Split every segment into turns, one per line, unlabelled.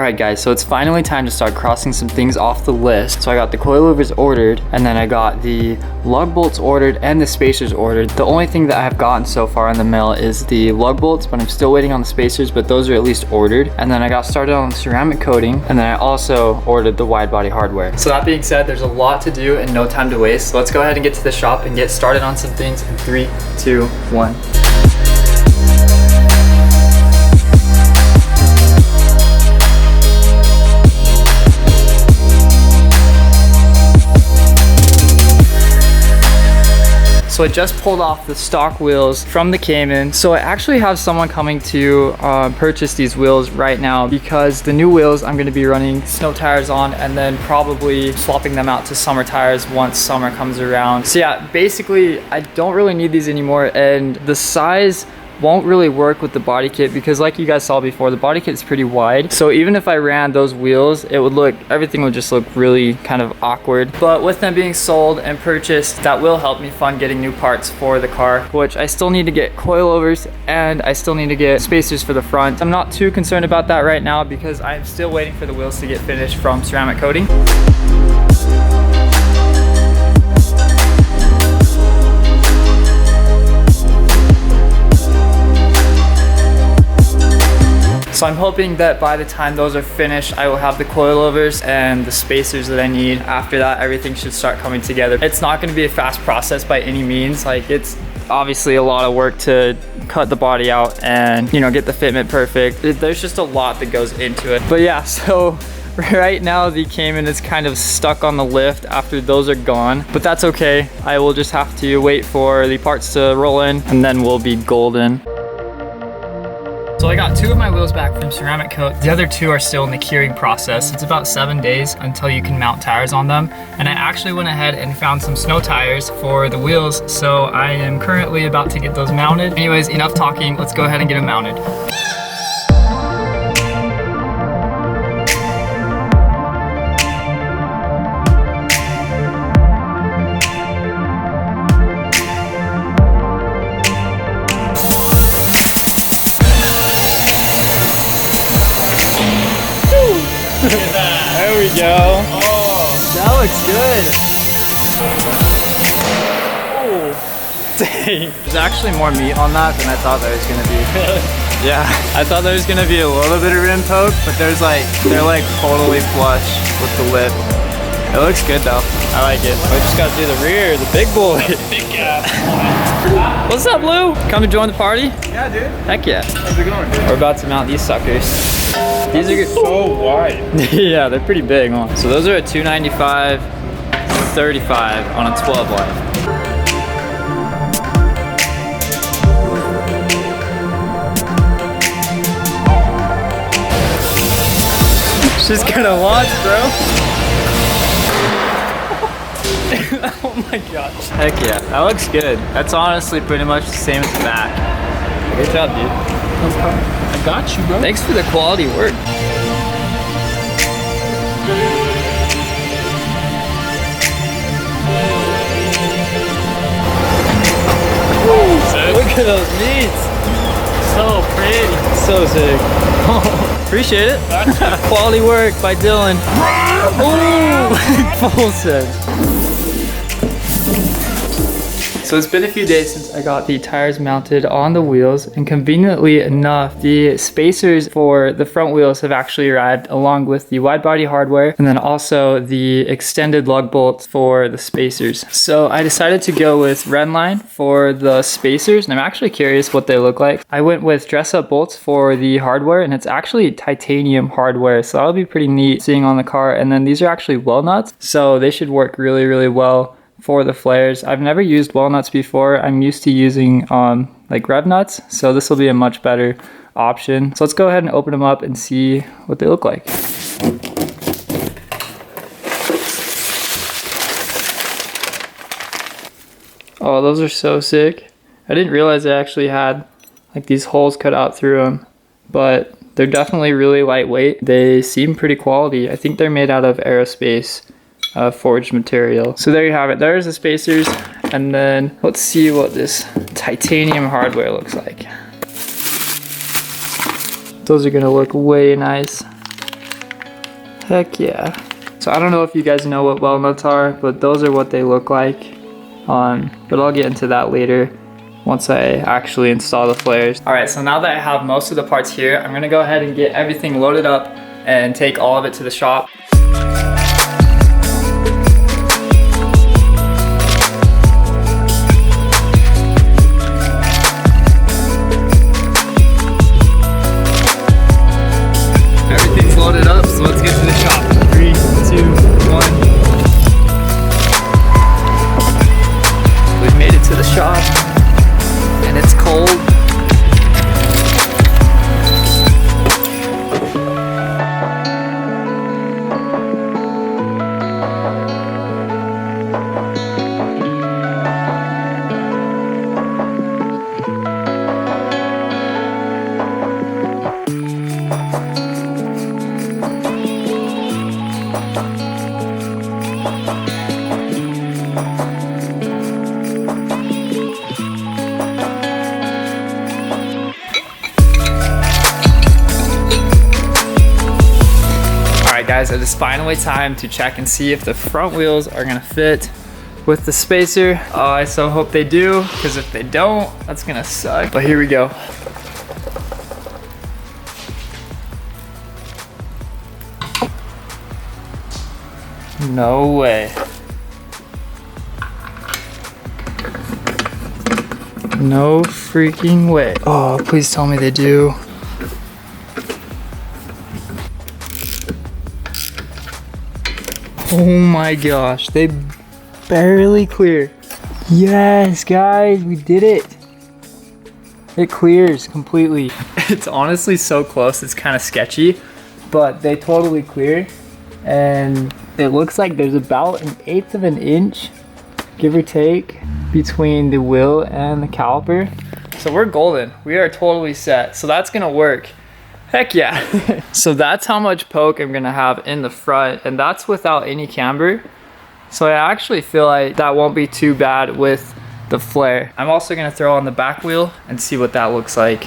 Alright guys, so it's finally time to start crossing some things off the list. So I got the coilovers ordered, and then I got the lug bolts ordered and the spacers ordered. The only thing that I have gotten so far in the mail is the lug bolts, but I'm still waiting on the spacers, but those are at least ordered. And then I got started on the ceramic coating, and then I also ordered the wide body hardware. So that being said, there's a lot to do and no time to waste. So let's go ahead and get to the shop and get started on some things in 3, 2, 1. So I just pulled off the stock wheels from the Cayman. So I actually have someone coming to purchase these wheels right now, because the new wheels I'm gonna be running snow tires on and then probably swapping them out to summer tires once summer comes around. So yeah, basically I don't really need these anymore, and the size won't really work with the body kit because, like you guys saw before, the body kit is pretty wide. So even if I ran those wheels, everything would just look really kind of awkward. But with them being sold and purchased, that will help me fund getting new parts for the car, which I still need to get coilovers and I still need to get spacers for the front. I'm not too concerned about that right now because I'm still waiting for the wheels to get finished from ceramic coating. So I'm hoping that by the time those are finished, I will have the coilovers and the spacers that I need. After that, everything should start coming together. It's not going to be a fast process by any means. Like, it's obviously a lot of work to cut the body out and, you know, get the fitment perfect. There's just a lot that goes into it. But yeah, so right now the Cayman is kind of stuck on the lift after those are gone, but that's okay. I will just have to wait for the parts to roll in and then we'll be golden. So I got 2 of my wheels back from ceramic coat. The other 2 are still in the curing process. It's about 7 days until you can mount tires on them. And I actually went ahead and found some snow tires for the wheels. So I am currently about to get those mounted. Anyways, enough talking. Let's go ahead and get them mounted. There we go. Oh, that looks good. Oh, dang. There's actually more meat on that than I thought there was gonna be. Yeah, I thought there was gonna be a little bit of rim poke, but they're like totally flush with the lip. It looks good though. I like it. We just gotta do the rear, the big boy. Big ass. What's up, Lou? Come to join the party? Yeah, dude. Heck yeah. How's it going, dude? We're about to mount these suckers. These are so wide. Yeah, they're pretty big, huh? So those are a 295, 35 on a 12 wide. She's gonna launch, bro. Oh my gosh. Heck yeah, that looks good. That's honestly pretty much the same as the back. Good job, dude. I got you, bro. Thanks for the quality work. Look at those meats. So pretty. So sick. Appreciate it. Quality work by Dylan. Ooh. Full set. So it's been a few days since I got the tires mounted on the wheels, and conveniently enough, the spacers for the front wheels have actually arrived along with the wide body hardware and then also the extended lug bolts for the spacers. So I decided to go with Redline for the spacers, and I'm actually curious what they look like. I went with dress up bolts for the hardware, and it's actually titanium hardware, so that'll be pretty neat seeing on the car. And then these are actually well nuts, so they should work really, really well for the flares. I've never used walnuts before. I'm used to using like rev nuts, so this will be a much better option. So let's go ahead and open them up and see what they look like. Oh, those are so sick. I didn't realize they actually had like these holes cut out through them, but they're definitely really lightweight. They seem pretty quality. I think they're made out of aerospace forged material. So there you have it. There's the spacers, and then let's see what this titanium hardware looks like. Those are gonna look way nice. Heck yeah. So I don't know if you guys know what well nuts are, but those are what they look like. But I'll get into that later once I actually install the flares. All right, so now that I have most of the parts here, I'm gonna go ahead and get everything loaded up and take all of it to the shop. Everything's loaded up, so let's get to the shop. 3, 2, 1. We've made it to the shop, and it's cold. Guys, it is finally time to check and see if the front wheels are gonna fit with the spacer. Oh, I so hope they do, because if they don't, that's gonna suck. But here we go. No way. No freaking way. Oh, please tell me they do. Oh my gosh, they barely clear. Yes, guys, we did it. It clears completely. It's honestly so close, it's kind of sketchy, but they totally clear. And it looks like there's about 1/8 of an inch, give or take, between the wheel and the caliper. So we're golden, we are totally set. So that's gonna work. Heck yeah. So that's how much poke I'm gonna have in the front, and that's without any camber. So I actually feel like that won't be too bad with the flare. I'm also gonna throw on the back wheel and see what that looks like.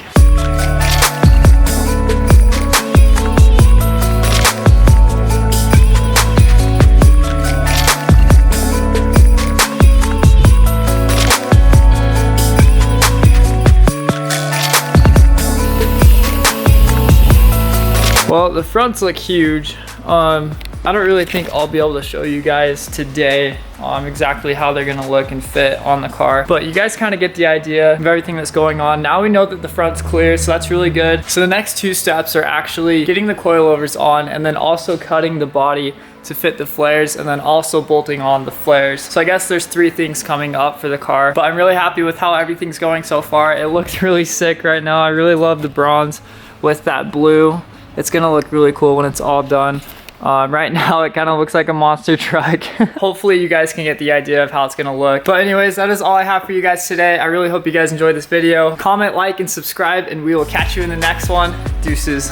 Well, the fronts look huge. I don't really think I'll be able to show you guys today exactly how they're gonna look and fit on the car, but you guys kind of get the idea of everything that's going on. Now we know that the front's clear, so that's really good. So the next 2 steps are actually getting the coilovers on, and then also cutting the body to fit the flares, and then also bolting on the flares. So I guess there's 3 things coming up for the car, but I'm really happy with how everything's going so far. It looks really sick right now. I really love the bronze with that blue. It's gonna look really cool when it's all done. Right now it kind of looks like a monster truck. Hopefully you guys can get the idea of how it's gonna look. But anyways, that is all I have for you guys today. I really hope you guys enjoyed this video. Comment, like, and subscribe, and we will catch you in the next one. Deuces.